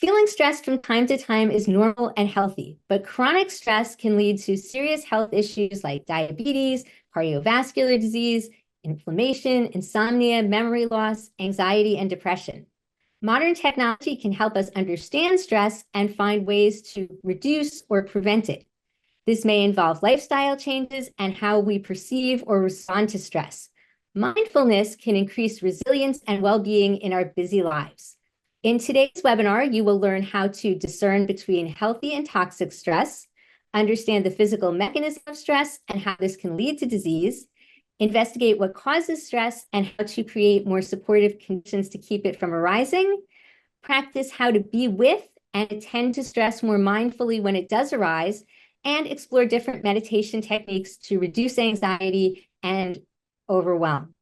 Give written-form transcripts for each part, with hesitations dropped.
Feeling stressed from time to time is normal and healthy, but chronic stress can lead to serious health issues like diabetes, cardiovascular disease, inflammation, insomnia, memory loss, anxiety, and depression. Modern technology can help us understand stress and find ways to reduce or prevent it. This may involve lifestyle changes and how we perceive or respond to stress. Mindfulness can increase resilience and well-being in our busy lives. In today's webinar, you will learn how to discern between healthy and toxic stress, understand the physical mechanism of stress and how this can lead to disease, investigate what causes stress and how to create more supportive conditions to keep it from arising, practice how to be with and attend to stress more mindfully when it does arise, and explore different meditation techniques to reduce anxiety and overwhelm.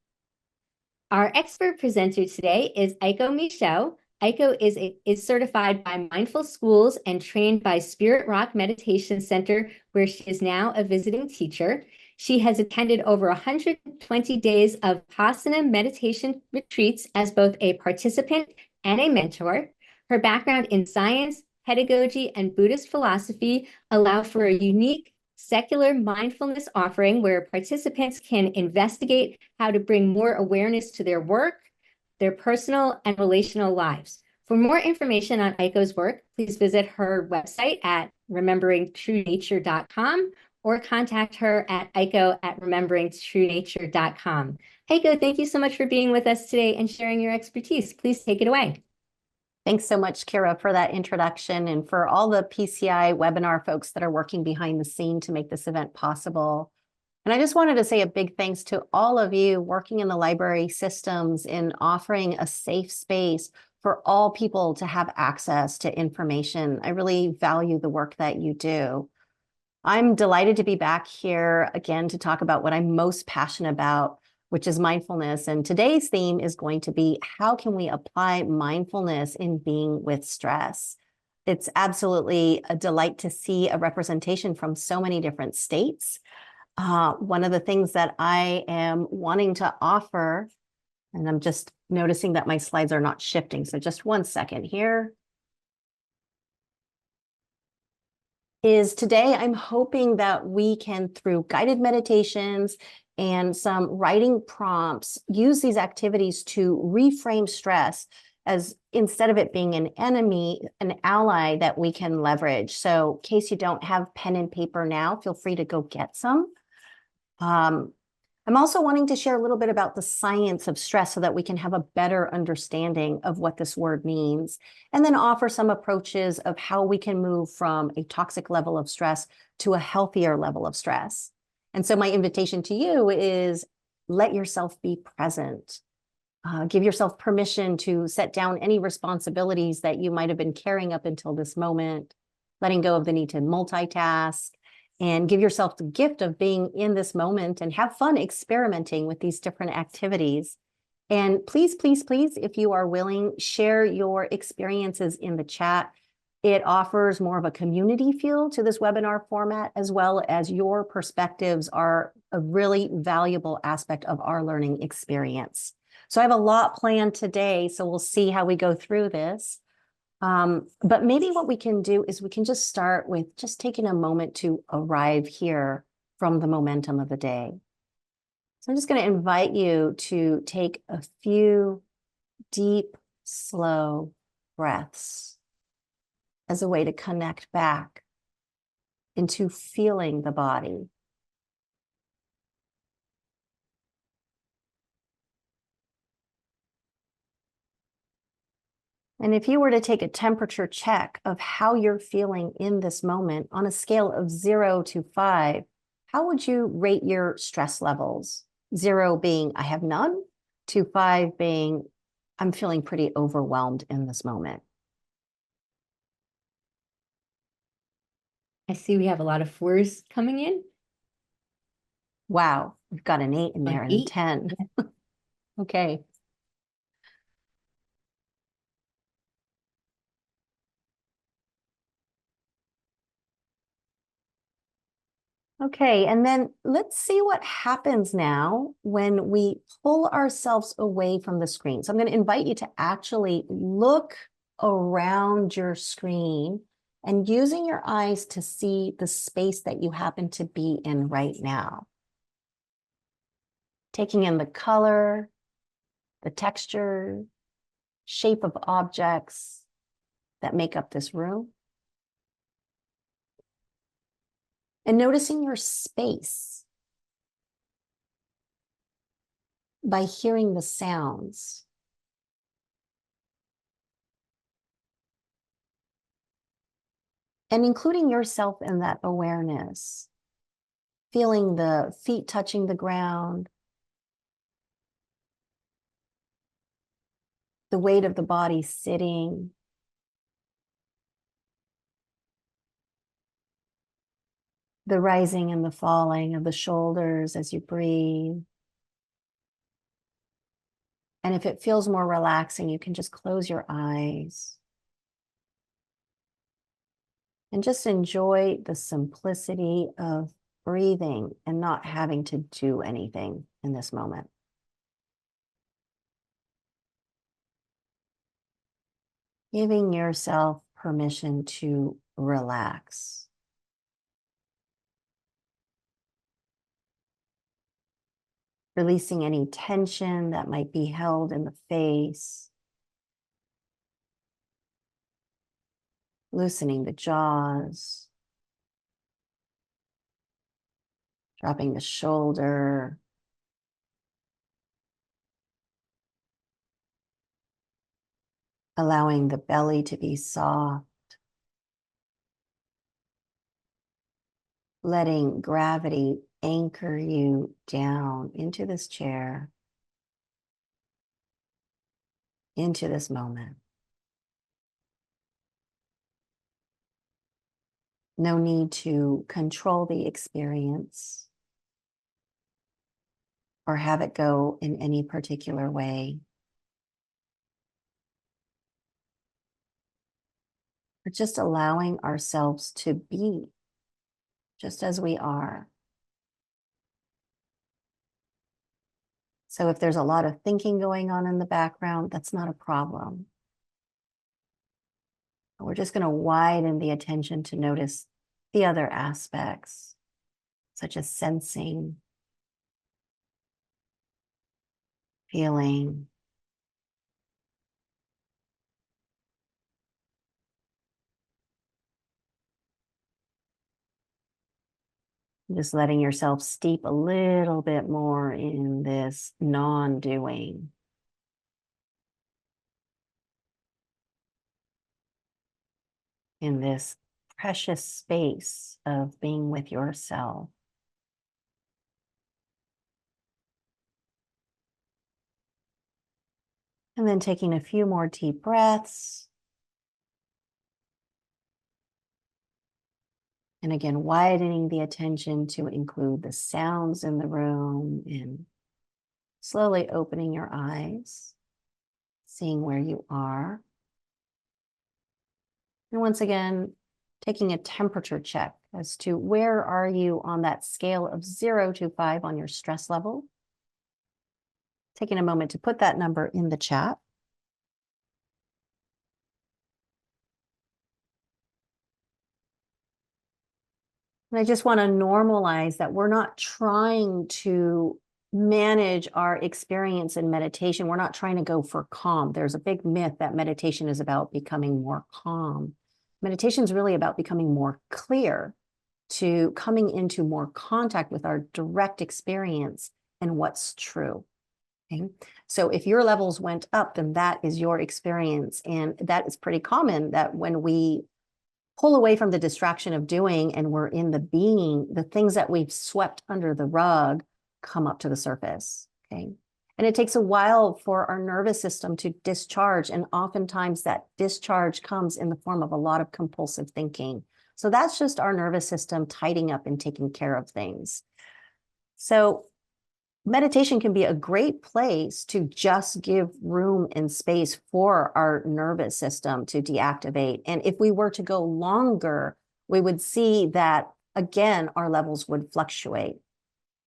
Our expert presenter today is Aiko Michot. Aiko is certified by Mindful Schools and trained by Spirit Rock Meditation Center, where she is now a visiting teacher. She has attended over 120 days of Vipassana meditation retreats as both a participant and a mentor. Her background in science, pedagogy, and Buddhist philosophy allow for a unique secular mindfulness offering where participants can investigate how to bring more awareness to their work, their personal and relational lives. For more information on Aiko's work, please visit her website at rememberingtruenature.com or contact her at aiko@rememberingtruenature.com. Aiko, thank you so much for being with us today and sharing your expertise. Please take it away. Thanks so much, Kira, for that introduction and for all the PCI webinar folks that are working behind the scene to make this event possible. And I just wanted to say a big thanks to all of you working in the library systems in offering a safe space for all people to have access to information. I really value the work that you do. I'm delighted to be back here again to talk about what I'm most passionate about, which is mindfulness. And today's theme is going to be, how can we apply mindfulness in being with stress? It's absolutely a delight to see a representation from so many different states. One of the things that I am wanting to offer, and I'm just noticing that my slides are not shifting, so just one second here, is today I'm hoping that we can, through guided meditations and some writing prompts, use these activities to reframe stress as, instead of it being an enemy, an ally that we can leverage. So in case you don't have pen and paper now, feel free to go get some. I'm also wanting to share a little bit about the science of stress so that we can have a better understanding of what this word means, and then offer some approaches of how we can move from a toxic level of stress to a healthier level of stress. And so my invitation to you is, let yourself be present. Give yourself permission to set down any responsibilities that you might have been carrying up until this moment, letting go of the need to multitask, and give yourself the gift of being in this moment and have fun experimenting with these different activities. And please, please, please, if you are willing, share your experiences in the chat. It offers more of a community feel to this webinar format, as well as your perspectives are a really valuable aspect of our learning experience. So I have a lot planned today, so we'll see how we go through this. But maybe what we can do is we can just start with just taking a moment to arrive here from the momentum of the day. So I'm just going to invite you to take a few deep, slow breaths as a way to connect back into feeling the body. And if you were to take a temperature check of how you're feeling in this moment on a scale of 0 to 5, how would you rate your stress levels? 0 being, I have none, to 5 being, I'm feeling pretty overwhelmed in this moment. I see we have a lot of 4s coming in. Wow, we've got an 8 in there and a 10. Okay. Okay, and then let's see what happens now when we pull ourselves away from the screen. So I'm going to invite you to actually look around your screen and using your eyes to see the space that you happen to be in right now. Taking in the color, the texture, shape of objects that make up this room. And noticing your space by hearing the sounds. And including yourself in that awareness. Feeling the feet touching the ground. The weight of the body sitting. The rising and the falling of the shoulders as you breathe. And if it feels more relaxing, you can just close your eyes. And just enjoy the simplicity of breathing and not having to do anything in this moment. Giving yourself permission to relax. Releasing any tension that might be held in the face. Loosening the jaws. Dropping the shoulder. Allowing the belly to be soft. Letting gravity anchor you down into this chair, into this moment. No need to control the experience or have it go in any particular way. We're just allowing ourselves to be just as we are. So if there's a lot of thinking going on in the background, that's not a problem. We're just going to widen the attention to notice the other aspects, such as sensing, feeling, just letting yourself steep a little bit more in this non-doing. In this precious space of being with yourself. And then taking a few more deep breaths. And again, widening the attention to include the sounds in the room and slowly opening your eyes, seeing where you are. And once again, taking a temperature check as to where are you on that scale of 0 to 5 on your stress level. Taking a moment to put that number in the chat. And I just want to normalize that we're not trying to manage our experience in meditation. We're not trying to go for calm. There's a big myth that meditation is about becoming more calm. Meditation is really about becoming more clear, to coming into more contact with our direct experience and what's true. Okay? So if your levels went up, then that is your experience. And that is pretty common, that when we pull away from the distraction of doing and we're in the being, the things that we've swept under the rug come up to the surface. Okay. And it takes a while for our nervous system to discharge. And oftentimes that discharge comes in the form of a lot of compulsive thinking. So that's just our nervous system tidying up and taking care of things. So meditation can be a great place to just give room and space for our nervous system to deactivate. And if we were to go longer, we would see that, again, our levels would fluctuate.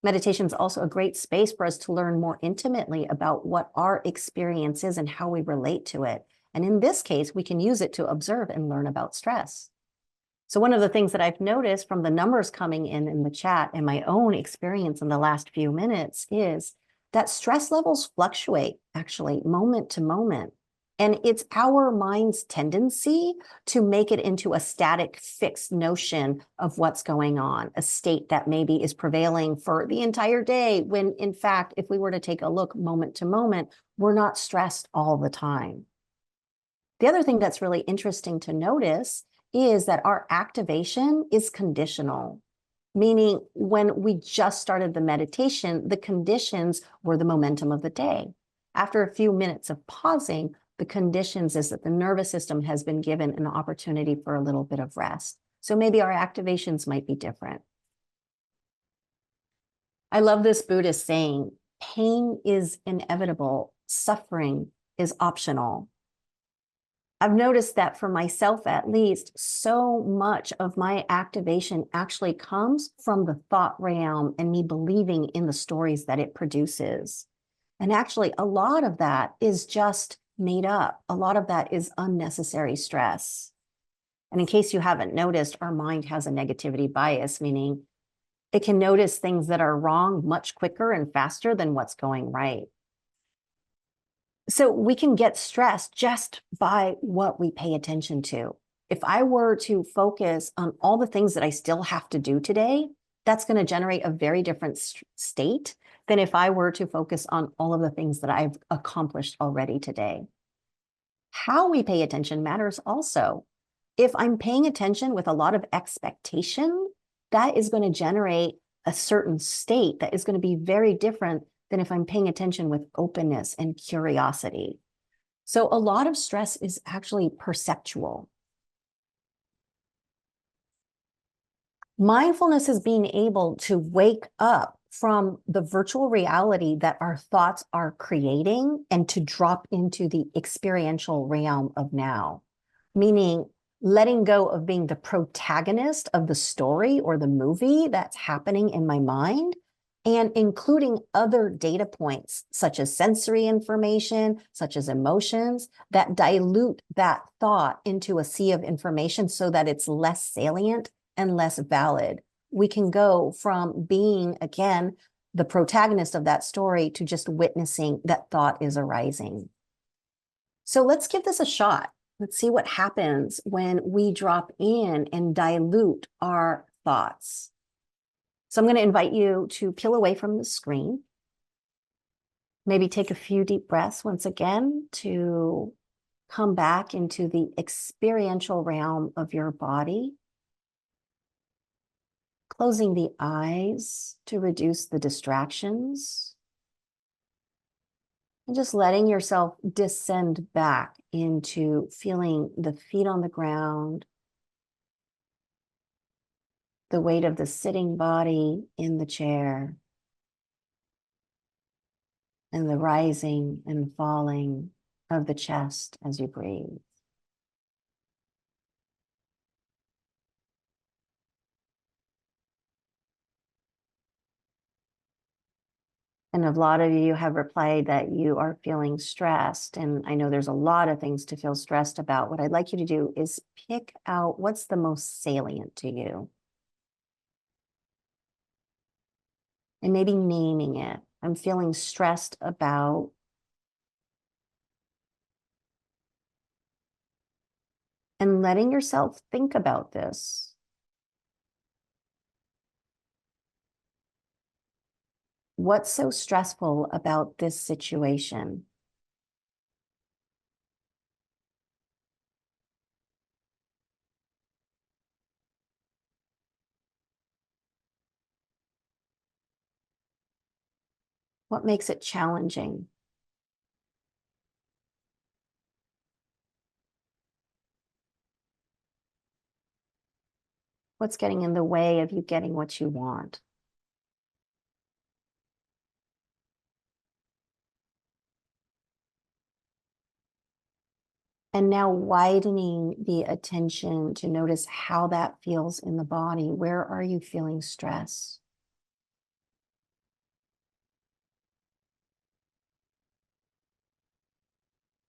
Meditation is also a great space for us to learn more intimately about what our experience is and how we relate to it. And in this case, we can use it to observe and learn about stress. So one of the things that I've noticed from the numbers coming in the chat and my own experience in the last few minutes is that stress levels fluctuate actually moment to moment. And it's our mind's tendency to make it into a static, fixed notion of what's going on, a state that maybe is prevailing for the entire day, when in fact, if we were to take a look moment to moment, we're not stressed all the time. The other thing that's really interesting to notice is that our activation is conditional, meaning when we just started the meditation, the conditions were the momentum of the day. After a few minutes of pausing, the conditions is that the nervous system has been given an opportunity for a little bit of rest. So maybe our activations might be different. I love this Buddhist saying, pain is inevitable, suffering is optional. I've noticed that for myself, at least, so much of my activation actually comes from the thought realm and me believing in the stories that it produces. And actually, a lot of that is just made up. A lot of that is unnecessary stress. And in case you haven't noticed, our mind has a negativity bias, meaning it can notice things that are wrong much quicker and faster than what's going right. So we can get stressed just by what we pay attention to. If I were to focus on all the things that I still have to do today, that's going to generate a very different state than if I were to focus on all of the things that I've accomplished already today. How we pay attention matters also. If I'm paying attention with a lot of expectation, that is going to generate a certain state that is going to be very different than if I'm paying attention with openness and curiosity. So a lot of stress is actually perceptual. Mindfulness is being able to wake up from the virtual reality that our thoughts are creating and to drop into the experiential realm of now, meaning letting go of being the protagonist of the story or the movie that's happening in my mind, and including other data points, such as sensory information, such as emotions, that dilute that thought into a sea of information so that it's less salient and less valid. We can go from being, again, the protagonist of that story to just witnessing that thought is arising. So let's give this a shot. Let's see what happens when we drop in and dilute our thoughts. So I'm going to invite you to peel away from the screen. Maybe take a few deep breaths once again to come back into the experiential realm of your body. Closing the eyes to reduce the distractions. And just letting yourself descend back into feeling the feet on the ground, the weight of the sitting body in the chair, and the rising and falling of the chest as you breathe. And a lot of you have replied that you are feeling stressed. And I know there's a lot of things to feel stressed about. What I'd like you to do is pick out what's the most salient to you. And maybe naming it. I'm feeling stressed about. And letting yourself think about this. What's so stressful about this situation? What makes it challenging? What's getting in the way of you getting what you want? And now widening the attention to notice how that feels in the body. Where are you feeling stress?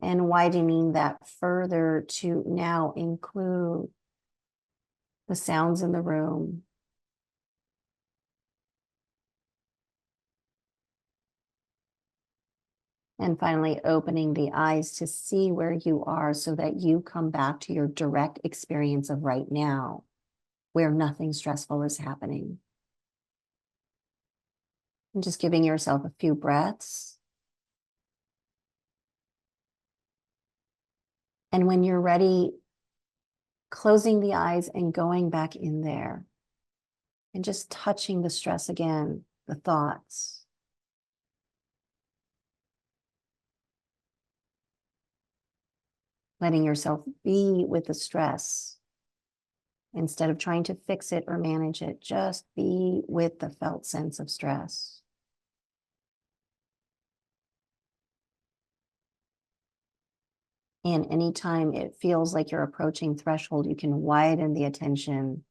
and widening that further to now include the sounds in the room. And finally, opening the eyes to see where you are so that you come back to your direct experience of right now, where nothing stressful is happening. And just giving yourself a few breaths. And when you're ready, closing the eyes and going back in there and just touching the stress again, the thoughts. Letting yourself be with the stress instead of trying to fix it or manage it. Just be with the felt sense of stress. And anytime it feels like you're approaching threshold, you can widen the attention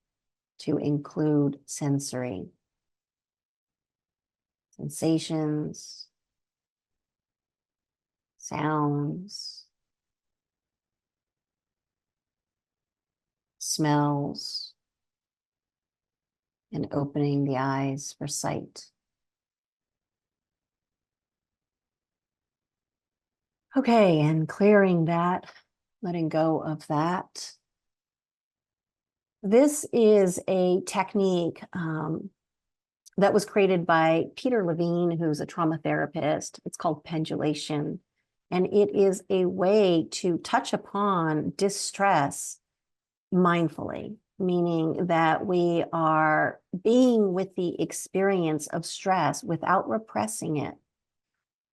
to include sensory sensations, sounds, smells, and opening the eyes for sight. Okay, and clearing that, letting go of that. This is a technique that was created by Peter Levine, who's a trauma therapist. It's called pendulation. And it is a way to touch upon distress mindfully, meaning that we are being with the experience of stress without repressing it,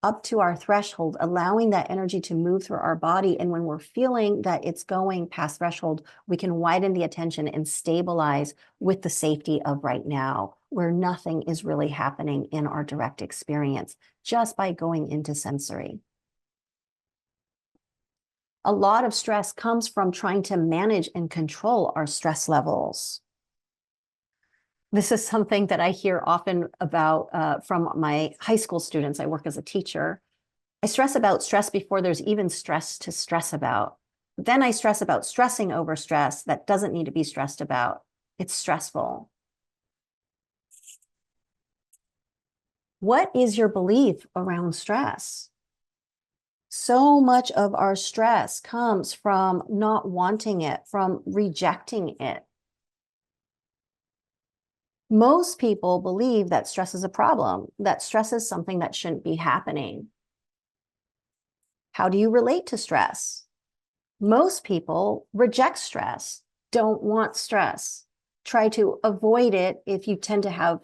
up to our threshold, allowing that energy to move through our body. And when we're feeling that it's going past threshold, we can widen the attention and stabilize with the safety of right now, where nothing is really happening in our direct experience, just by going into sensory. A lot of stress comes from trying to manage and control our stress levels. This is something that I hear often about from my high school students. I work as a teacher. I stress about stress before there's even stress to stress about. Then I stress about stressing over stress that doesn't need to be stressed about. It's stressful. What is your belief around stress? So much of our stress comes from not wanting it, from rejecting it. Most people believe that stress is a problem, that stress is something that shouldn't be happening. How do you relate to stress? Most people reject stress, don't want stress, try to avoid it. If you tend to have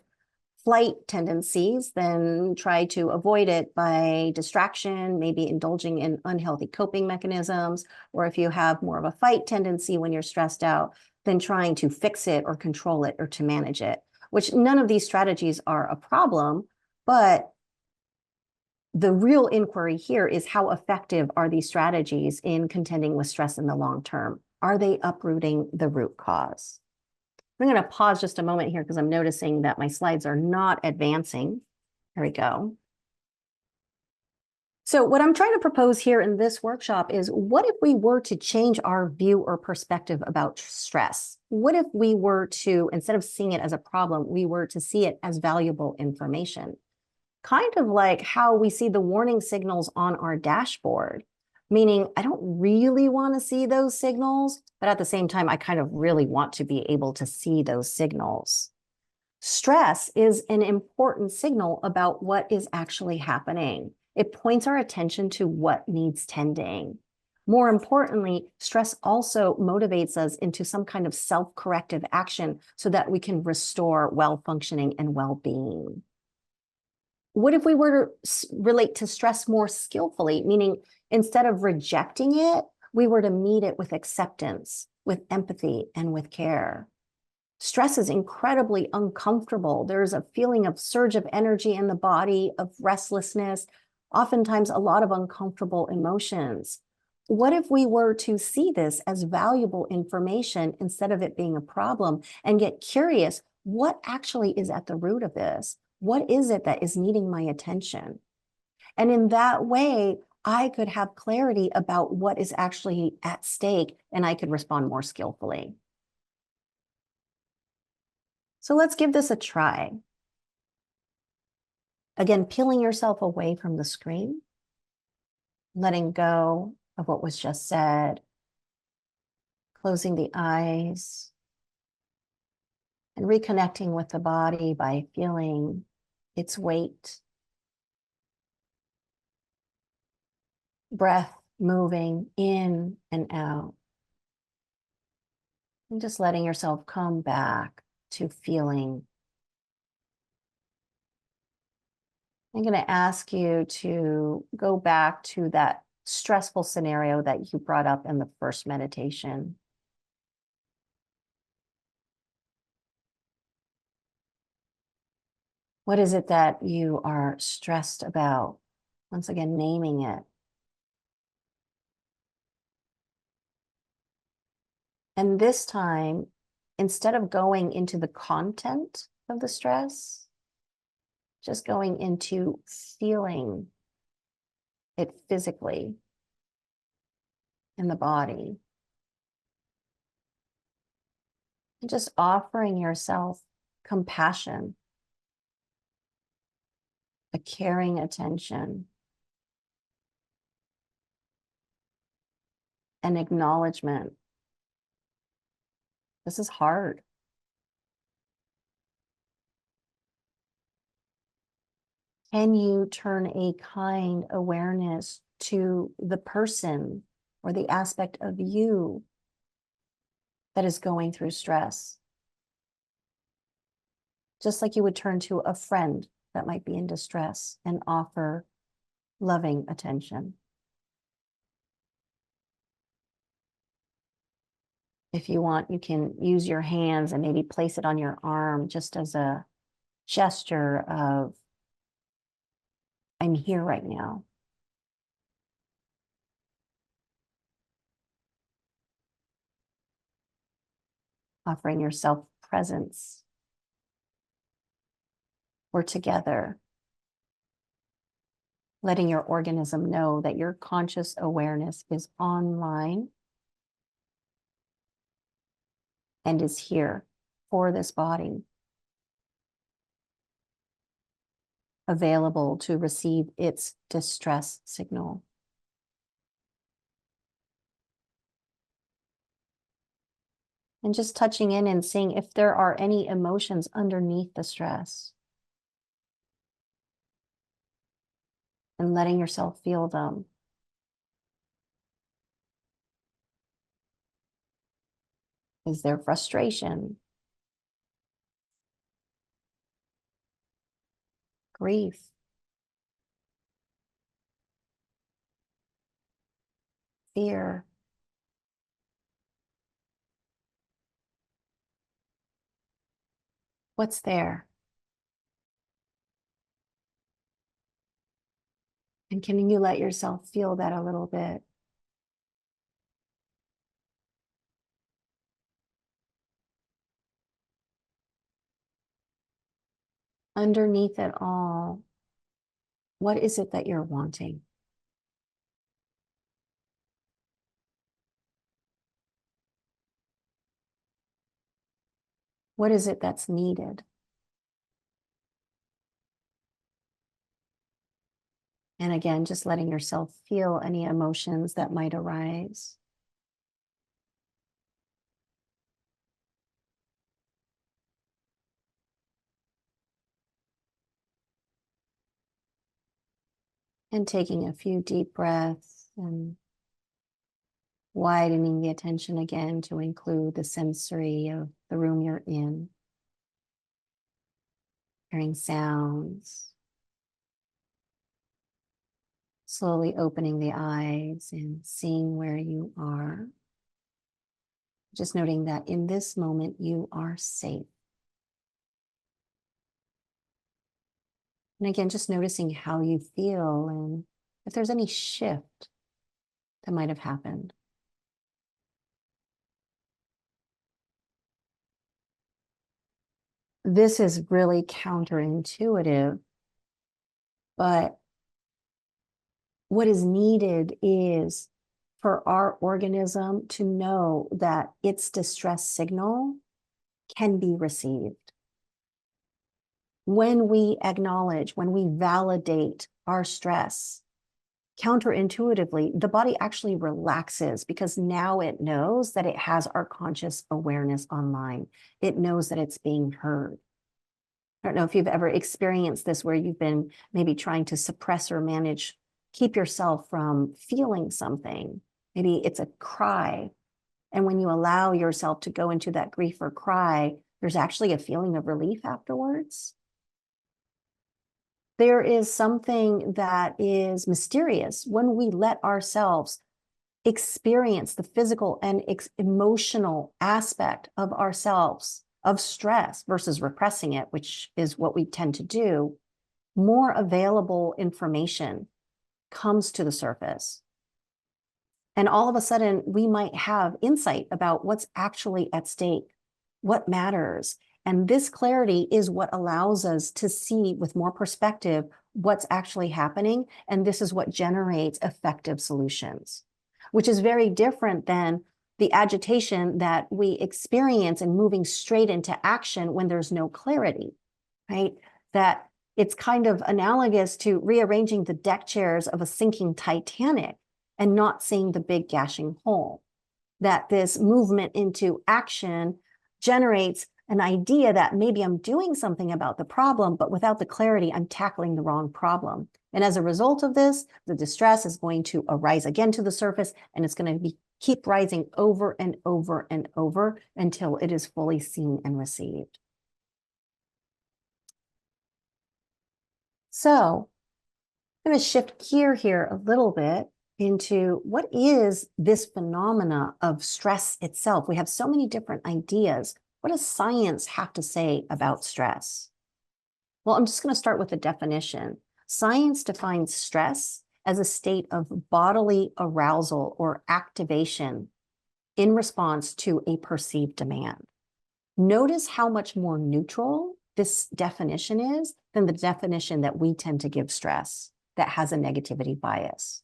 flight tendencies, then try to avoid it by distraction, maybe indulging in unhealthy coping mechanisms. Or if you have more of a fight tendency when you're stressed out, then trying to fix it or control it or to manage it, which none of these strategies are a problem. But the real inquiry here is, how effective are these strategies in contending with stress in the long term? Are they uprooting the root cause? I'm going to pause just a moment here because I'm noticing that my slides are not advancing. There we go. So what I'm trying to propose here in this workshop is, what if we were to change our view or perspective about stress? What if we were to, instead of seeing it as a problem, we were to see it as valuable information? Kind of like how we see the warning signals on our dashboard. Meaning, I don't really want to see those signals, but at the same time, I kind of really want to be able to see those signals. Stress is an important signal about what is actually happening. It points our attention to what needs tending. More importantly, stress also motivates us into some kind of self-corrective action so that we can restore well-functioning and well-being. What if we were to relate to stress more skillfully, meaning instead of rejecting it, we were to meet it with acceptance, with empathy, and with care? Stress is incredibly uncomfortable. There's a feeling of surge of energy in the body, of restlessness, oftentimes a lot of uncomfortable emotions. What if we were to see this as valuable information instead of it being a problem, and get curious, what actually is at the root of this? What is it that is needing my attention? And in that way, I could have clarity about what is actually at stake and I could respond more skillfully. So let's give this a try. Again, peeling yourself away from the screen, letting go of what was just said, closing the eyes, and reconnecting with the body by feeling its weight, breath moving in and out, and just letting yourself come back to feeling. I'm going to ask you to go back to that stressful scenario that you brought up in the first meditation. What is it that you are stressed about? Once again, naming it. And this time, instead of going into the content of the stress, just going into feeling it physically in the body. And just offering yourself compassion, a caring attention, an acknowledgement. This is hard. Can you turn a kind awareness to the person or the aspect of you that is going through stress? Just like you would turn to a friend that might be in distress and offer loving attention. If you want, you can use your hands and maybe place it on your arm just as a gesture of, I'm here right now. Offering yourself presence. We're together. Letting your organism know that your conscious awareness is online and is here for this body, available to receive its distress signal. And just touching in and seeing if there are any emotions underneath the stress. And letting yourself feel them. Is there frustration? Grief? Fear? What's there? And can you let yourself feel that a little bit? Underneath it all, what is it that you're wanting? What is it that's needed? And again, just letting yourself feel any emotions that might arise. And taking a few deep breaths and widening the attention again to include the sensory of the room you're in. Hearing sounds. Slowly opening the eyes and seeing where you are. Just noting that in this moment you are safe. And again, just noticing how you feel and if there's any shift that might have happened. This is really counterintuitive, but what is needed is for our organism to know that its distress signal can be received. When we acknowledge, when we validate our stress, counterintuitively, the body actually relaxes because now it knows that it has our conscious awareness online. It knows that it's being heard. I don't know if you've ever experienced this where you've been maybe trying to suppress or manage, keep yourself from feeling something. Maybe it's a cry. And when you allow yourself to go into that grief or cry, there's actually a feeling of relief afterwards. There is something that is mysterious when we let ourselves experience the physical and emotional aspect of ourselves, of stress versus repressing it, which is what we tend to do. More available information comes to the surface. And all of a sudden, we might have insight about what's actually at stake, what matters. And this clarity is what allows us to see with more perspective what's actually happening. And this is what generates effective solutions, which is very different than the agitation that we experience in moving straight into action when there's no clarity, right? That it's kind of analogous to rearranging the deck chairs of a sinking Titanic and not seeing the big gashing hole. That this movement into action generates an idea that maybe I'm doing something about the problem, but without the clarity, I'm tackling the wrong problem. And as a result of this, the distress is going to arise again to the surface, and it's going to keep rising over and over and over until it is fully seen and received. So I'm going to shift gear here a little bit into what is this phenomena of stress itself. We have so many different ideas. What does science have to say about stress? Well, I'm just going to start with a definition. Science defines stress as a state of bodily arousal or activation in response to a perceived demand. Notice how much more neutral this definition is than the definition that we tend to give stress that has a negativity bias.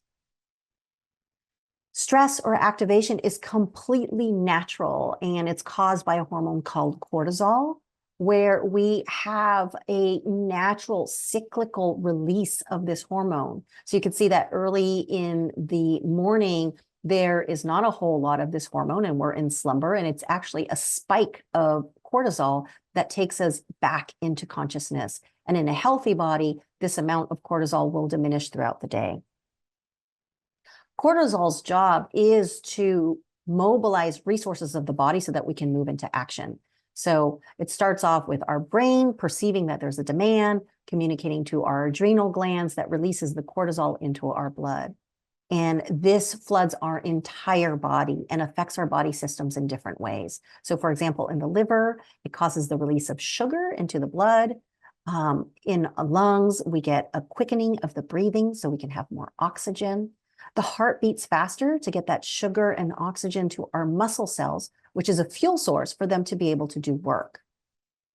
Stress or activation is completely natural, and it's caused by a hormone called cortisol, where we have a natural cyclical release of this hormone. So you can see that early in the morning, there is not a whole lot of this hormone and we're in slumber, and it's actually a spike of cortisol that takes us back into consciousness. And in a healthy body, this amount of cortisol will diminish throughout the day. Cortisol's job is to mobilize resources of the body so that we can move into action. So it starts off with our brain perceiving that there's a demand, communicating to our adrenal glands that releases the cortisol into our blood. And this floods our entire body and affects our body systems in different ways. So for example, in the liver, it causes the release of sugar into the blood. In lungs, we get a quickening of the breathing so we can have more oxygen. The heart beats faster to get that sugar and oxygen to our muscle cells, which is a fuel source for them to be able to do work.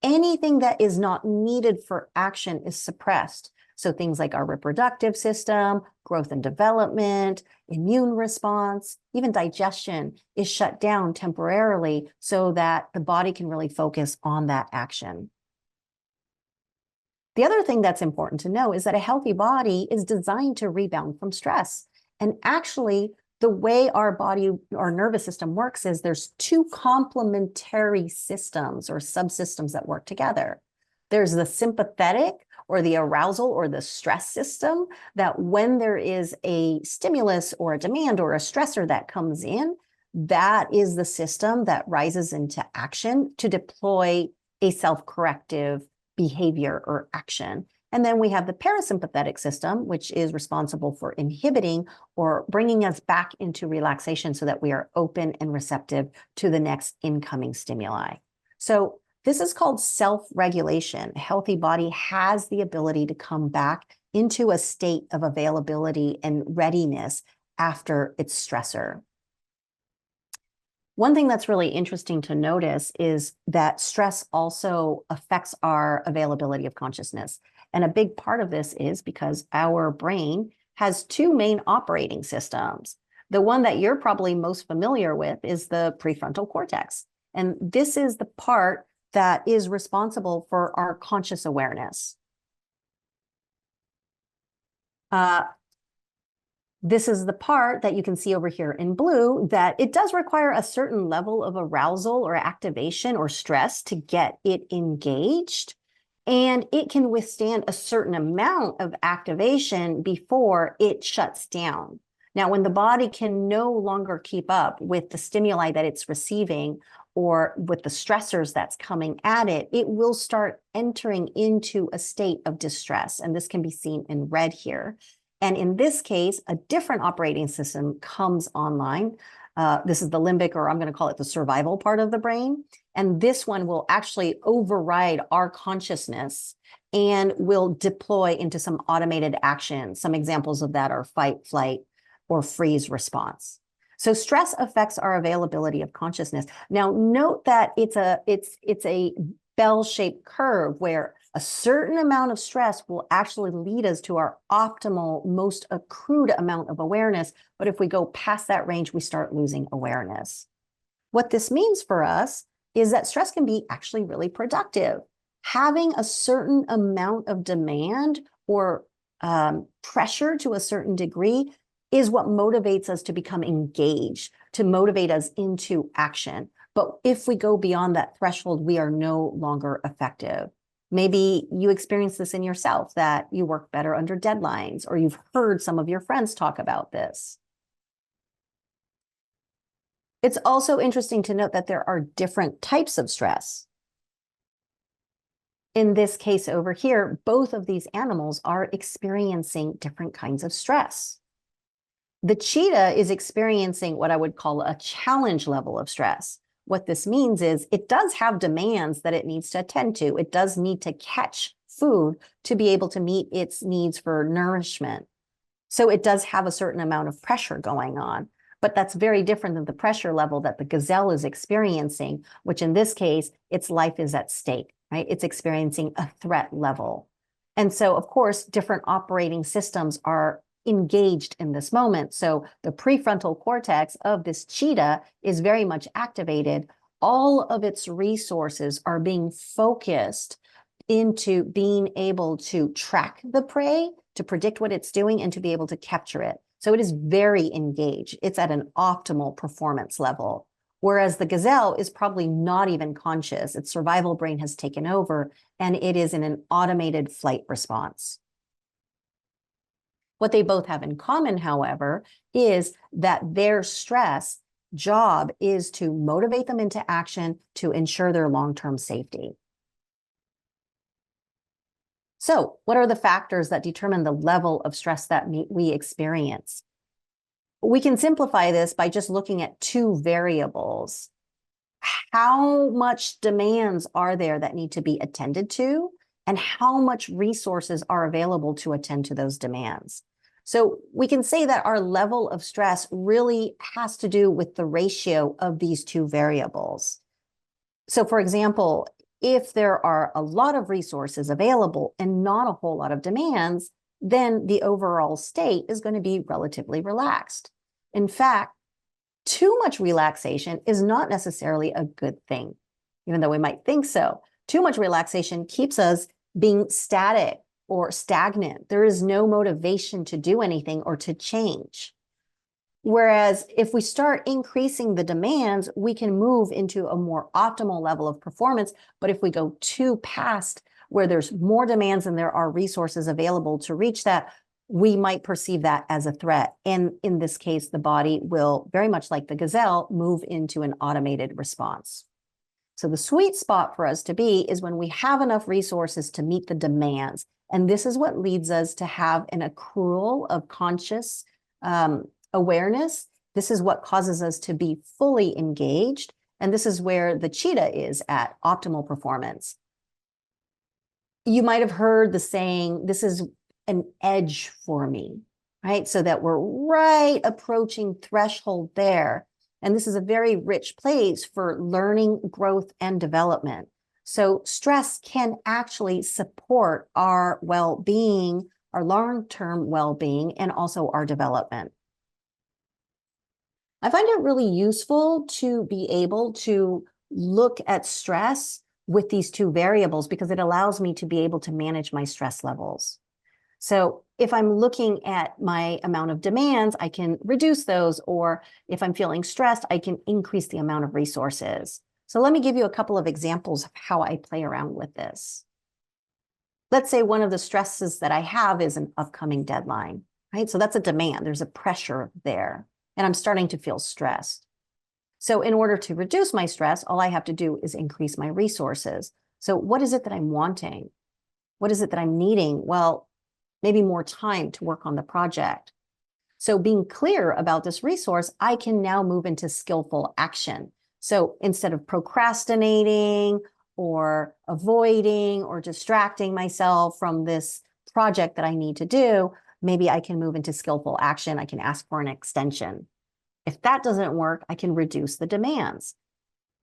Anything that is not needed for action is suppressed. So things like our reproductive system, growth and development, immune response, even digestion is shut down temporarily so that the body can really focus on that action. The other thing that's important to know is that a healthy body is designed to rebound from stress. And actually, the way our body, our nervous system works is there's two complementary systems or subsystems that work together. There's the sympathetic or the arousal or the stress system that when there is a stimulus or a demand or a stressor that comes in, that is the system that rises into action to deploy a self-corrective behavior or action. And then we have the parasympathetic system, which is responsible for inhibiting or bringing us back into relaxation so that we are open and receptive to the next incoming stimuli. So this is called self-regulation. A healthy body has the ability to come back into a state of availability and readiness after its stressor. One thing that's really interesting to notice is that stress also affects our availability of consciousness. And a big part of this is because our brain has two main operating systems. The one that you're probably most familiar with is the prefrontal cortex. And this is the part that is responsible for our conscious awareness. This is the part that you can see over here in blue, that it does require a certain level of arousal or activation or stress to get it engaged. And it can withstand a certain amount of activation before it shuts down. Now, when the body can no longer keep up with the stimuli that it's receiving or with the stressors that's coming at it, it will start entering into a state of distress. And this can be seen in red here. And in this case, a different operating system comes online. This is the limbic, or I'm going to call it the survival part of the brain. And this one will actually override our consciousness and will deploy into some automated action. Some examples of that are fight, flight, or freeze response. So stress affects our availability of consciousness. Now, note that it's a bell-shaped curve where a certain amount of stress will actually lead us to our optimal, most accrued amount of awareness. But if we go past that range, we start losing awareness. What this means for us is that stress can be actually really productive. Having a certain amount of demand or pressure to a certain degree is what motivates us to become engaged, to motivate us into action. But if we go beyond that threshold, we are no longer effective. Maybe you experience this in yourself, that you work better under deadlines, or you've heard some of your friends talk about this. It's also interesting to note that there are different types of stress. In this case over here, both of these animals are experiencing different kinds of stress. The cheetah is experiencing what I would call a challenge level of stress. What this means is it does have demands that it needs to attend to. It does need to catch food to be able to meet its needs for nourishment. So it does have a certain amount of pressure going on, but that's very different than the pressure level that the gazelle is experiencing, which in this case, its life is at stake, right? It's experiencing a threat level. And so, of course, different operating systems are engaged in this moment. So the prefrontal cortex of this cheetah is very much activated. All of its resources are being focused into being able to track the prey, to predict what it's doing, and to be able to capture it. So it is very engaged. It's at an optimal performance level. Whereas the gazelle is probably not even conscious. Its survival brain has taken over, and it is in an automated flight response. What they both have in common, however, is that their stress job is to motivate them into action to ensure their long-term safety. So, what are the factors that determine the level of stress that we experience? We can simplify this by just looking at two variables. How much demands are there that need to be attended to, and how much resources are available to attend to those demands? So we can say that our level of stress really has to do with the ratio of these two variables. So for example, if there are a lot of resources available and not a whole lot of demands, then the overall state is going to be relatively relaxed. In fact, too much relaxation is not necessarily a good thing, even though we might think so. Too much relaxation keeps us being static or stagnant. There is no motivation to do anything or to change. Whereas if we start increasing the demands, we can move into a more optimal level of performance. But if we go too past where there's more demands than there are resources available to reach that, we might perceive that as a threat. And in this case, the body will, very much like the gazelle, move into an automated response. So the sweet spot for us to be is when we have enough resources to meet the demands. And this is what leads us to have an accrual of conscious awareness. This is what causes us to be fully engaged. And this is where the cheetah is at optimal performance. You might have heard the saying, this is an edge for me, right? So that we're right approaching threshold there. And this is a very rich place for learning, growth, and development. So stress can actually support our well-being our long-term well-being, and also our development. I find it really useful to be able to look at stress with these two variables because it allows me to be able to manage my stress levels. So if I'm looking at my amount of demands, I can reduce those, or if I'm feeling stressed, I can increase the amount of resources. So let me give you a couple of examples of how I play around with this. Let's say one of the stresses that I have is an upcoming deadline, right? So that's a demand. There's a pressure there, and I'm starting to feel stressed. So in order to reduce my stress, all I have to do is increase my resources. So what is it that I'm wanting? What is it that I'm needing? Well, maybe more time to work on the project. So being clear about this resource, I can now move into skillful action. So instead of procrastinating or avoiding or distracting myself from this project that I need to do, maybe I can move into skillful action. I can ask for an extension. If that doesn't work, I can reduce the demands.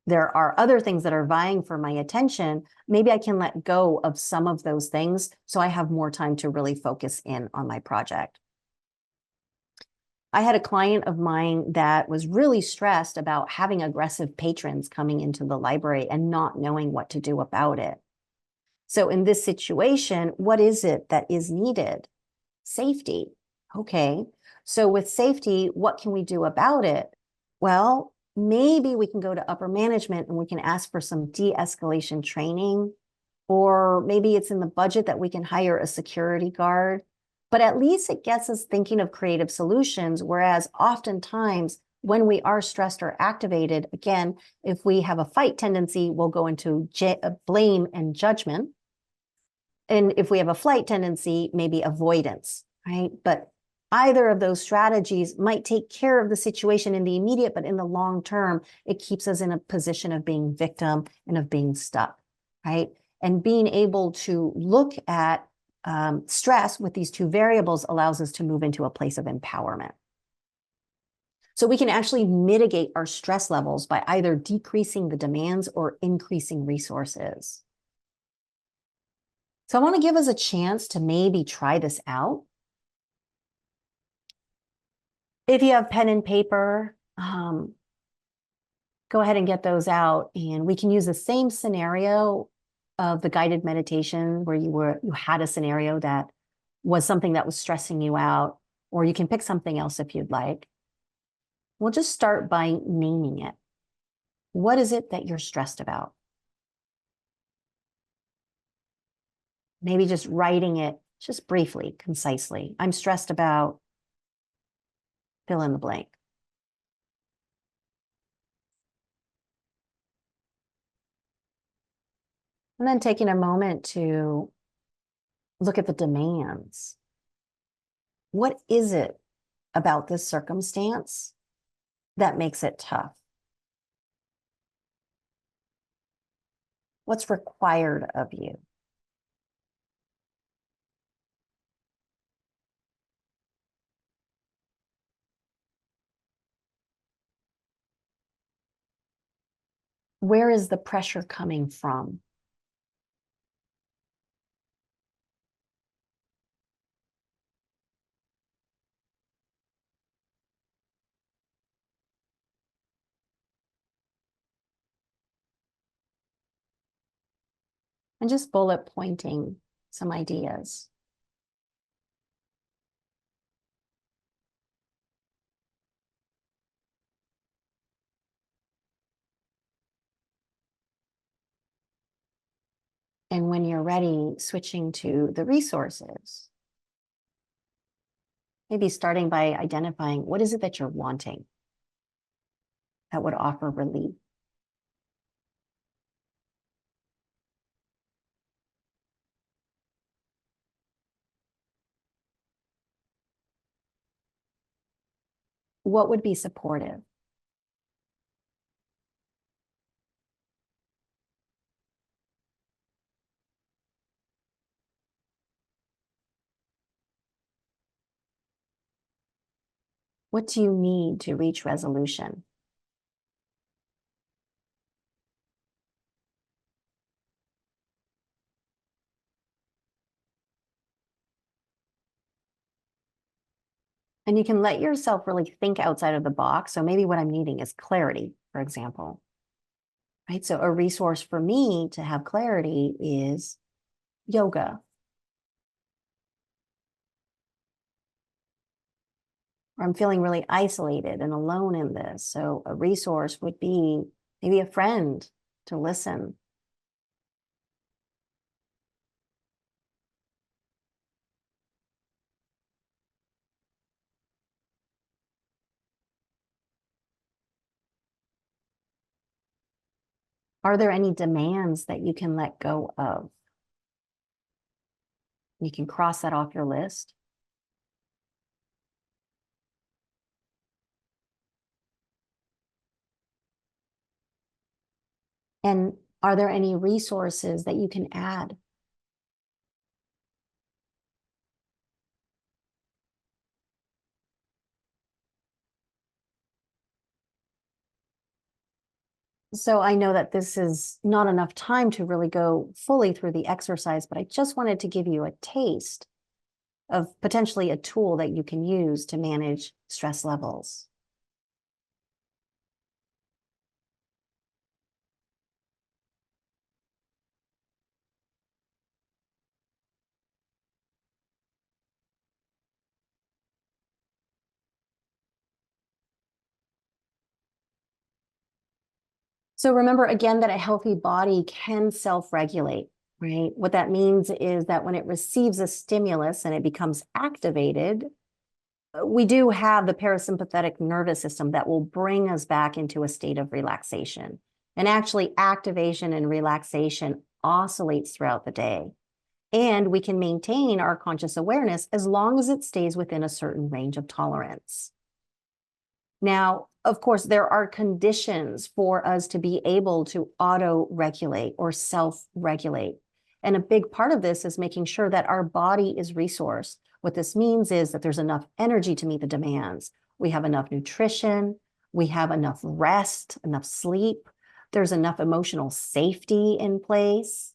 There are other things that are vying for my attention. Maybe I can let go of some of those things so I have more time to really focus in on my project. I had a client of mine that was really stressed about having aggressive patrons coming into the library and not knowing what to do about it. So in this situation, what is it that is needed? Safety. Okay. So with safety, what can we do about it? Well, maybe we can go to upper management and we can ask for some de-escalation training, or maybe it's in the budget that we can hire a security guard, but at least it gets us thinking of creative solutions. Whereas oftentimes when we are stressed or activated, again, if we have a fight tendency, we'll go into blame and judgment. And if we have a flight tendency, maybe avoidance, right? But either of those strategies might take care of the situation in the immediate, but in the long term, it keeps us in a position of being victim and of being stuck, right? And being able to look at stress with these two variables allows us to move into a place of empowerment. So we can actually mitigate our stress levels by either decreasing the demands or increasing resources. So I want to give us a chance to maybe try this out. If you have pen and paper, go ahead and get those out, and we can use the same scenario of the guided meditation where you had a scenario that was something that was stressing you out, or you can pick something else if you'd like. We'll just start by naming it. What is it that you're stressed about? Maybe just writing it just briefly, concisely. I'm stressed about fill in the blank. And then taking a moment to look at the demands. What is it about this circumstance that makes it tough? What's required of you? Where is the pressure coming from? And just bullet pointing some ideas. And when you're ready, switching to the resources. Maybe starting by identifying what is it that you're wanting that would offer relief. What would be supportive? What do you need to reach resolution? And you can let yourself really think outside of the box. So maybe what I'm needing is clarity, for example. Right? So a resource for me to have clarity is yoga. Or I'm feeling really isolated and alone in this. So a resource would be maybe a friend to listen. Are there any demands that you can let go of? You can cross that off your list. And are there any resources that you can add? So I know that this is not enough time to really go fully through the exercise, but I just wanted to give you a taste of potentially a tool that you can use to manage stress levels. So remember again that a healthy body can self-regulate, right? What that means is that when it receives a stimulus and it becomes activated, we do have the parasympathetic nervous system that will bring us back into a state of relaxation. And actually, activation and relaxation oscillates throughout the day. And we can maintain our conscious awareness as long as it stays within a certain range of tolerance. Now, of course, there are conditions for us to be able to auto-regulate or self-regulate. And a big part of this is making sure that our body is resourced. What this means is that there's enough energy to meet the demands. We have enough nutrition, we have enough rest, enough sleep, there's enough emotional safety in place.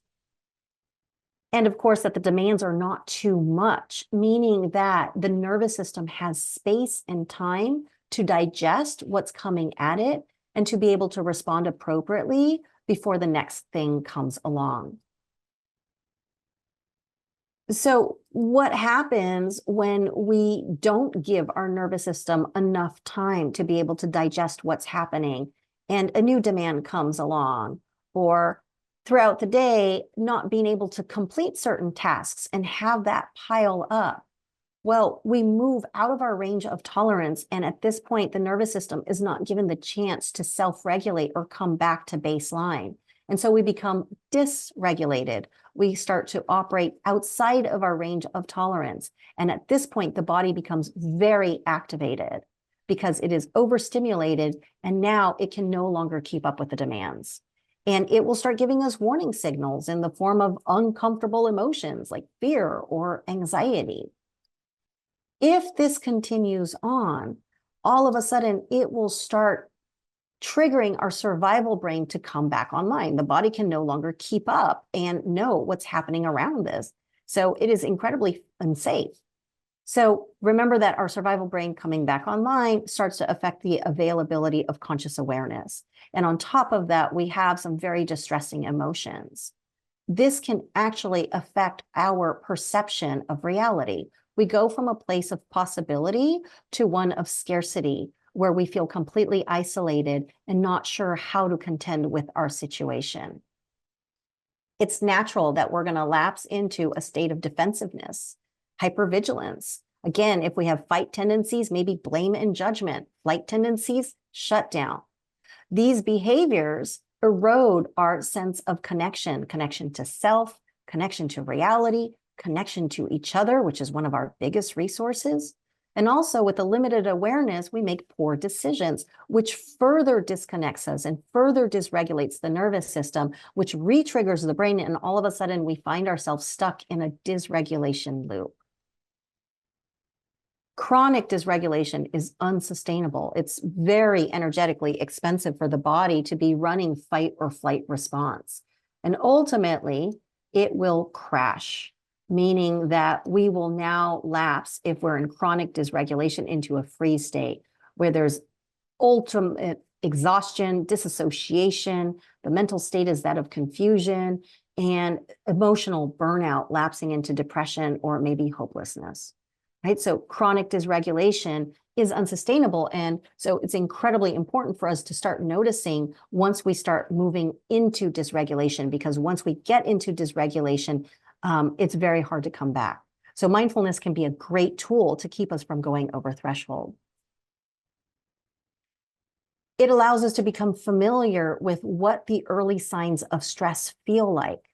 And of course, that the demands are not too much, meaning that the nervous system has space and time to digest what's coming at it and to be able to respond appropriately before the next thing comes along. So what happens when we don't give our nervous system enough time to be able to digest what's happening and a new demand comes along, or throughout the day, not being able to complete certain tasks and have that pile up? Well, we move out of our range of tolerance. And at this point, the nervous system is not given the chance to self-regulate or come back to baseline. And so we become dysregulated. We start to operate outside of our range of tolerance. And at this point, the body becomes very activated because it is overstimulated. And now it can no longer keep up with the demands. And it will start giving us warning signals in the form of uncomfortable emotions like fear or anxiety. If this continues on, all of a sudden it will start triggering our survival brain to come back online. The body can no longer keep up and know what's happening around this. So it is incredibly unsafe. So remember that our survival brain coming back online starts to affect the availability of conscious awareness. And on top of that, we have some very distressing emotions. This can actually affect our perception of reality. We go from a place of possibility to one of scarcity, where we feel completely isolated and not sure how to contend with our situation. It's natural that we're going to lapse into a state of defensiveness, hypervigilance. Again, if we have fight tendencies, maybe blame and judgment. Flight tendencies, shut down. These behaviors erode our sense of connection, connection to self, connection to reality, connection to each other, which is one of our biggest resources. And also with a limited awareness, we make poor decisions, which further disconnects us and further dysregulates the nervous system, which re-triggers the brain. And all of a sudden we find ourselves stuck in a dysregulation loop. Chronic dysregulation is unsustainable. It's very energetically expensive for the body to be running fight or flight response. And ultimately, it will crash. meaning that we will now lapse, if we're in chronic dysregulation, into a freeze state where there's ultimate exhaustion, disassociation. The mental state is that of confusion and emotional burnout, lapsing into depression or maybe hopelessness, right? So chronic dysregulation is unsustainable. And so it's incredibly important for us to start noticing once we start moving into dysregulation, because once we get into dysregulation, it's very hard to come back. So mindfulness can be a great tool to keep us from going over threshold. It allows us to become familiar with what the early signs of stress feel like.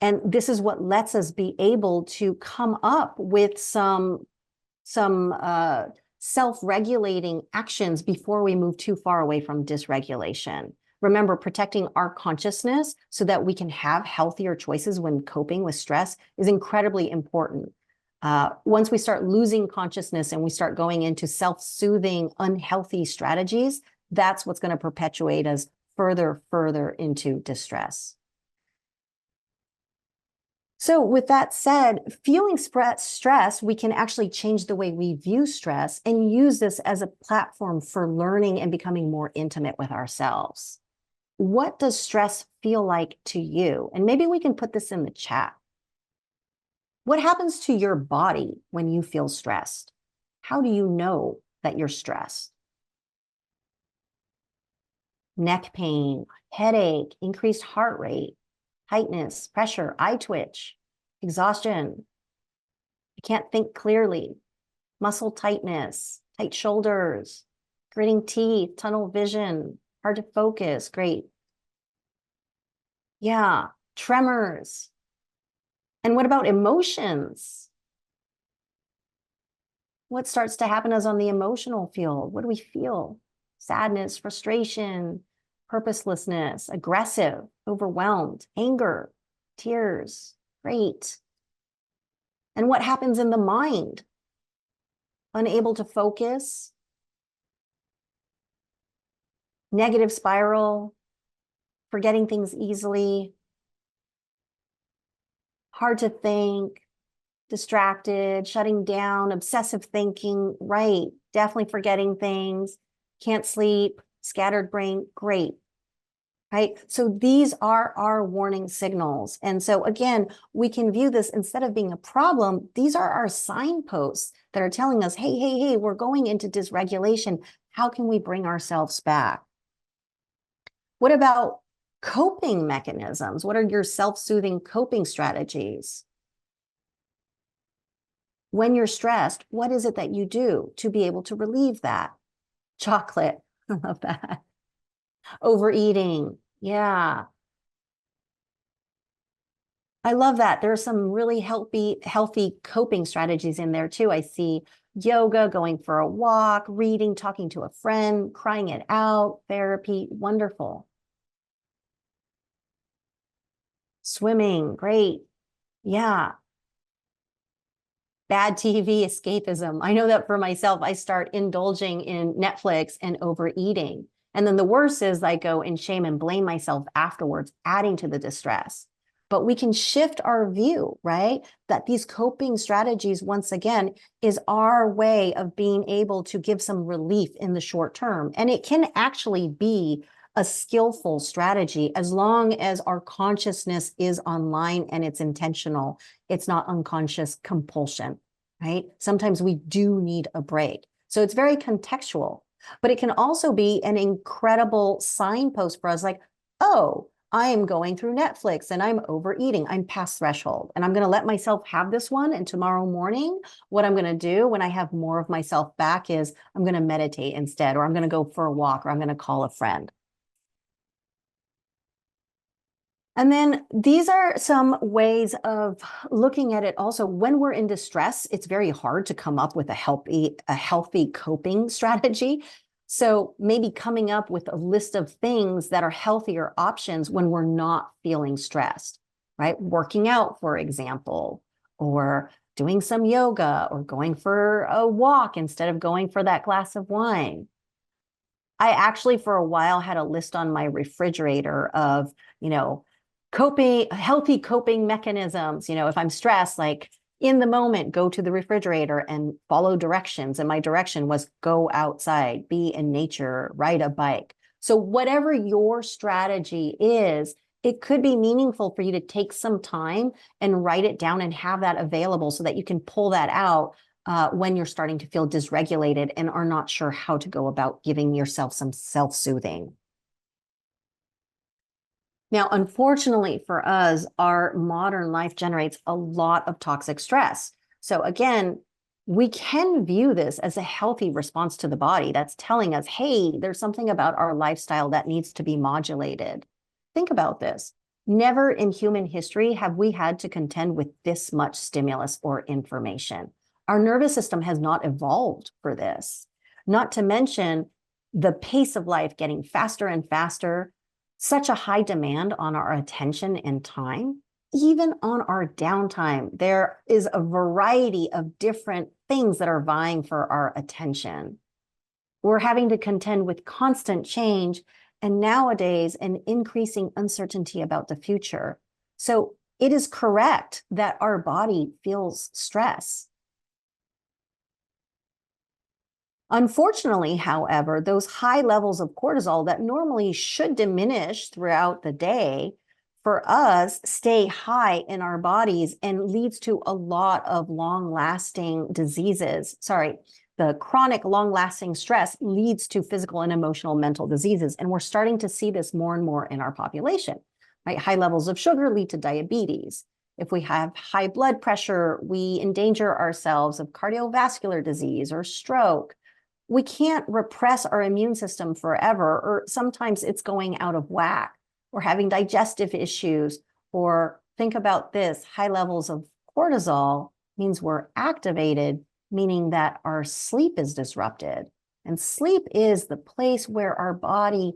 And this is what lets us be able to come up with some self-regulating actions before we move too far away from dysregulation. Remember, protecting our consciousness so that we can have healthier choices when coping with stress is incredibly important. Once we start losing consciousness and we start going into self-soothing, unhealthy strategies, that's what's going to perpetuate us further into distress. So with that said, feeling stress, we can actually change the way we view stress and use this as a platform for learning and becoming more intimate with ourselves. What does stress feel like to you? And maybe we can put this in the chat. What happens to your body when you feel stressed? How do you know that you're stressed? Neck pain, headache, increased heart rate, tightness, pressure, eye twitch, exhaustion. I can't think clearly. Muscle tightness, tight shoulders, gritting teeth, tunnel vision, hard to focus. Great. Yeah, tremors. And what about emotions? What starts to happen is on the emotional field? What do we feel? Sadness, frustration, purposelessness, aggressive, overwhelmed, anger, tears. Great. And what happens in the mind? Unable to focus, negative spiral, forgetting things easily, hard to think, distracted, shutting down, obsessive thinking, right? Definitely forgetting things, can't sleep, scattered brain, great. Right? So these are our warning signals. And so again, we can view this instead of being a problem, these are our signposts that are telling us, hey, we're going into dysregulation. How can we bring ourselves back? What about coping mechanisms? What are your self-soothing coping strategies? When you're stressed, what is it that you do to be able to relieve that? Chocolate, I love that. Overeating, yeah. I love that. There are some really healthy coping strategies in there too. I see yoga, going for a walk, reading, talking to a friend, crying it out, therapy, wonderful. Swimming, great. Yeah. Bad TV escapism. I know that for myself, I start indulging in Netflix and overeating. And then the worst is I go in shame and blame myself afterwards, adding to the distress. But we can shift our view, right? That these coping strategies, once again, is our way of being able to give some relief in the short term. And it can actually be a skillful strategy as long as our consciousness is online and it's intentional. It's not unconscious compulsion, right? Sometimes we do need a break. So it's very contextual, but it can also be an incredible signpost for us like, oh, I am going through Netflix and I'm overeating. I'm past threshold and I'm going to let myself have this one. And tomorrow morning, what I'm going to do when I have more of myself back is I'm going to meditate instead, or I'm going to go for a walk, or I'm going to call a friend. And then these are some ways of looking at it also. When we're in distress, it's very hard to come up with a healthy coping strategy. So maybe coming up with a list of things that are healthier options when we're not feeling stressed, right? Working out, for example, or doing some yoga, or going for a walk instead of going for that glass of wine. I actually, for a while, had a list on my refrigerator of, healthy coping mechanisms. You know, if I'm stressed, like in the moment, go to the refrigerator and follow directions. And my direction was go outside, be in nature, ride a bike. So whatever your strategy is, it could be meaningful for you to take some time and write it down and have that available so that you can pull that out when you're starting to feel dysregulated and are not sure how to go about giving yourself some self-soothing. Now, unfortunately for us, our modern life generates a lot of toxic stress. So again, we can view this as a healthy response to the body that's telling us, hey, there's something about our lifestyle that needs to be modulated. Think about this. Never in human history have we had to contend with this much stimulus or information. Our nervous system has not evolved for this. Not to mention the pace of life getting faster and faster, such a high demand on our attention and time. Even on our downtime, there is a variety of different things that are vying for our attention. We're having to contend with constant change and nowadays an increasing uncertainty about the future. So it is correct that our body feels stress. Unfortunately, however, those high levels of cortisol that normally should diminish throughout the day, for us, stay high in our bodies and leads to a lot of long-lasting diseases. Sorry, the chronic long-lasting stress leads to physical and emotional mental diseases. And we're starting to see this more and more in our population, right? High levels of sugar lead to diabetes. If we have high blood pressure, we endanger ourselves of cardiovascular disease or stroke. We can't repress our immune system forever, or sometimes it's going out of whack. We're having digestive issues, or think about this, high levels of cortisol means we're activated, meaning that our sleep is disrupted. And sleep is the place where our body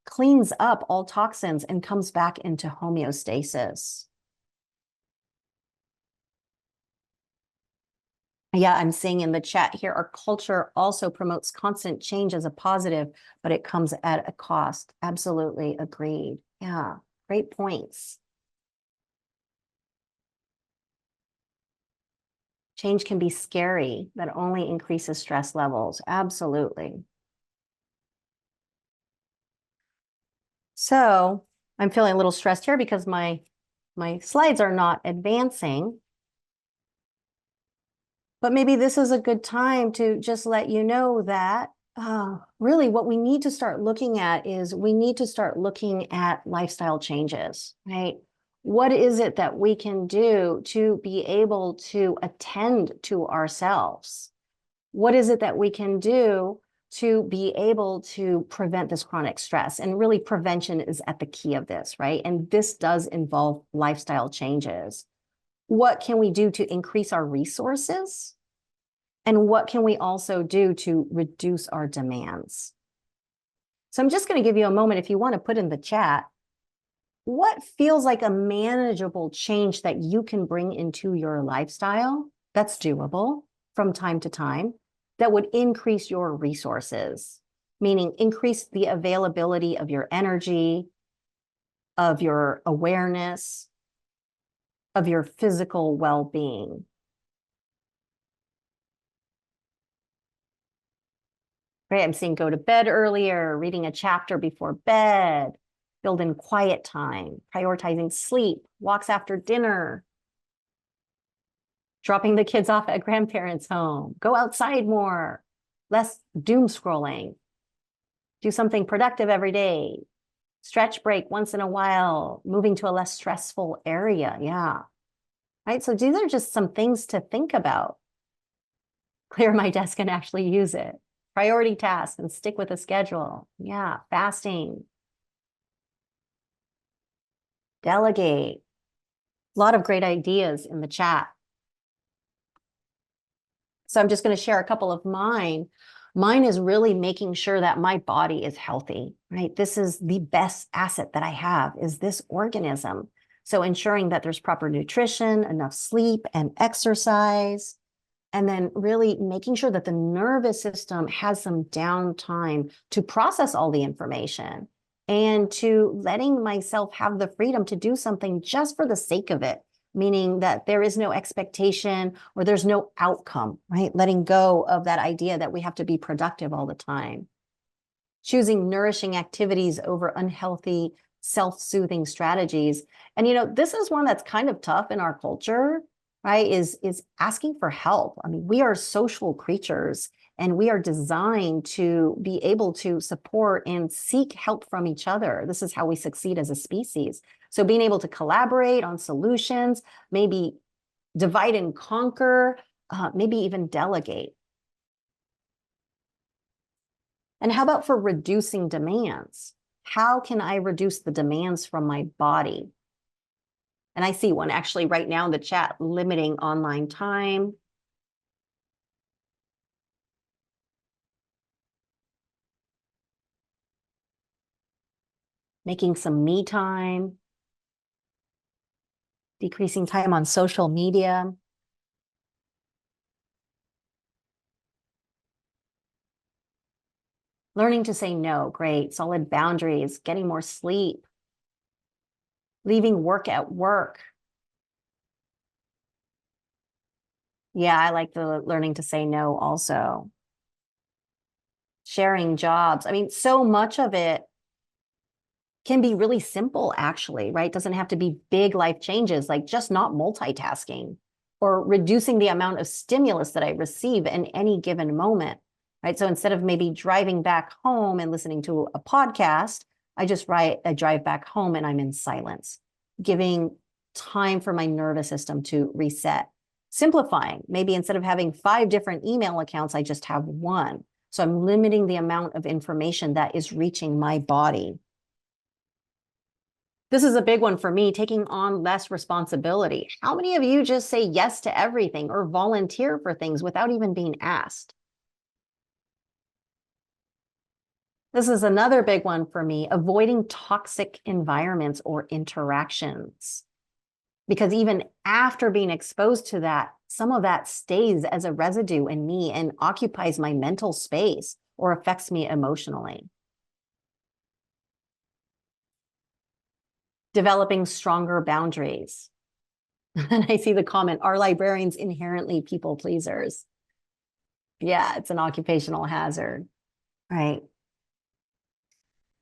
cleans up all toxins and comes back into homeostasis. Yeah, I'm seeing in the chat here, our culture also promotes constant change as a positive, but it comes at a cost. Absolutely agreed. Yeah, great points. Change can be scary. That only increases stress levels. Absolutely. So I'm feeling a little stressed here because my slides are not advancing. But maybe this is a good time to just let you know that really what we need to start looking at is we need to start looking at lifestyle changes, right? What is it that we can do to be able to attend to ourselves? What is it that we can do to be able to prevent this chronic stress? And really prevention is at the key of this, right? And this does involve lifestyle changes. What can we do to increase our resources? And what can we also do to reduce our demands? So I'm just going to give you a moment if you want to put in the chat, what feels like a manageable change that you can bring into your lifestyle that's doable from time to time that would increase your resources, meaning increase the availability of your energy, of your awareness, of your physical well-being. Right, I'm seeing go to bed earlier, reading a chapter before bed, build in quiet time, prioritizing sleep, walks after dinner, dropping the kids off at grandparents' home, go outside more, less doom scrolling, do something productive every day, stretch break once in a while, moving to a less stressful area. Yeah. Right. So these are just some things to think about. Clear my desk and actually use it. Priority tasks and stick with a schedule. Yeah. Fasting. Delegate. A lot of great ideas in the chat. So I'm just going to share a couple of mine. Mine is really making sure that my body is healthy, right? This is the best asset that I have is this organism. So ensuring that there's proper nutrition, enough sleep and exercise, and then really making sure that the nervous system has some downtime to process all the information. and to letting myself have the freedom to do something just for the sake of it, meaning that there is no expectation or there's no outcome, right? Letting go of that idea that we have to be productive all the time. Choosing nourishing activities over unhealthy, self-soothing strategies. And, this is one that's kind of tough in our culture, right? Is asking for help. I mean, we are social creatures and we are designed to be able to support and seek help from each other. This is how we succeed as a species. So being able to collaborate on solutions, maybe divide and conquer, maybe even delegate. And how about for reducing demands? How can I reduce the demands from my body? And I see one actually right now in the chat, limiting online time. Making some me time. Decreasing time on social media. Learning to say no, great. Solid boundaries, getting more sleep. Leaving work at work. Yeah, I like the learning to say no also. Sharing jobs. I mean, so much of it can be really simple, actually, right? Doesn't have to be big life changes, like just not multitasking or reducing the amount of stimulus that I receive in any given moment, right? So instead of maybe driving back home and listening to a podcast, I drive back home and I'm in silence, giving time for my nervous system to reset. Simplifying, maybe instead of having 5 different email accounts, I just have one. So I'm limiting the amount of information that is reaching my body. This is a big one for me, taking on less responsibility. How many of you just say yes to everything or volunteer for things without even being asked? This is another big one for me, avoiding toxic environments or interactions. Because even after being exposed to that, some of that stays as a residue in me and occupies my mental space or affects me emotionally. Developing stronger boundaries. And I see the comment, are librarians inherently people pleasers? Yeah, it's an occupational hazard, right?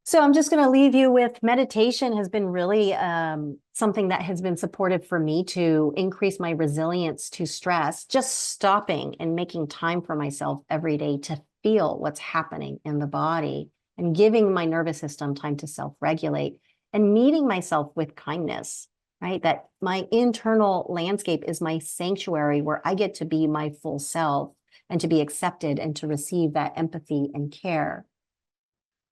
So I'm just going to leave you with meditation has been really something that has been supportive for me to increase my resilience to stress, just stopping and making time for myself every day to feel what's happening in the body and giving my nervous system time to self-regulate and meeting myself with kindness, right? That my internal landscape is my sanctuary where I get to be my full self and to be accepted and to receive that empathy and care.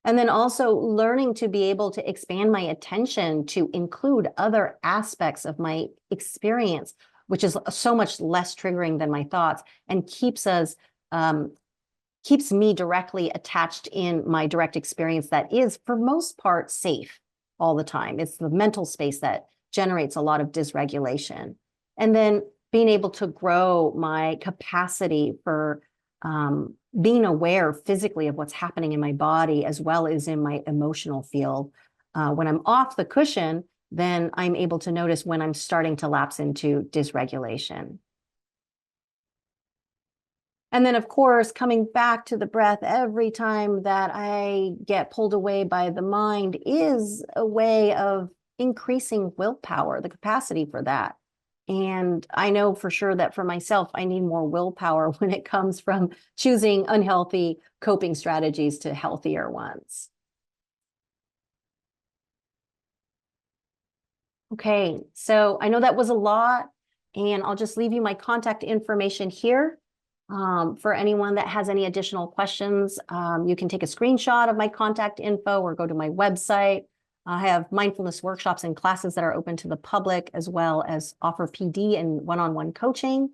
And then also learning to be able to expand my attention to include other aspects of my experience, which is so much less triggering than my thoughts and keeps me directly attached in my direct experience that is, for most part, safe all the time. It's the mental space that generates a lot of dysregulation. And then being able to grow my capacity for being aware physically of what's happening in my body as well as in my emotional field. When I'm off the cushion, then I'm able to notice when I'm starting to lapse into dysregulation. And then, of course, coming back to the breath every time that I get pulled away by the mind is a way of increasing willpower, the capacity for that. And I know for sure that for myself, I need more willpower when it comes from choosing unhealthy coping strategies to healthier ones. Okay, so I know that was a lot, and I'll just leave you my contact information here. For anyone that has any additional questions, you can take a screenshot of my contact info or go to my website. I have mindfulness workshops and classes that are open to the public, as well as offer PD and one-on-one coaching.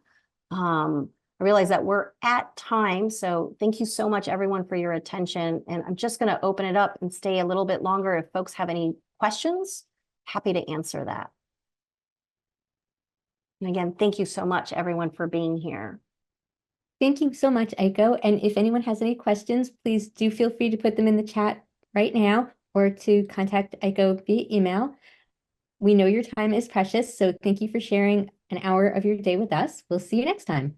I realize that we're at time, so thank you so much, everyone, for your attention. And I'm just going to open it up and stay a little bit longer. If folks have any questions, happy to answer that. And again, thank you so much, everyone, for being here. Thank you so much, Aiko. And if anyone has any questions, please do feel free to put them in the chat right now or to contact Aiko via email. We know your time is precious, so thank you for sharing an hour of your day with us. We'll see you next time.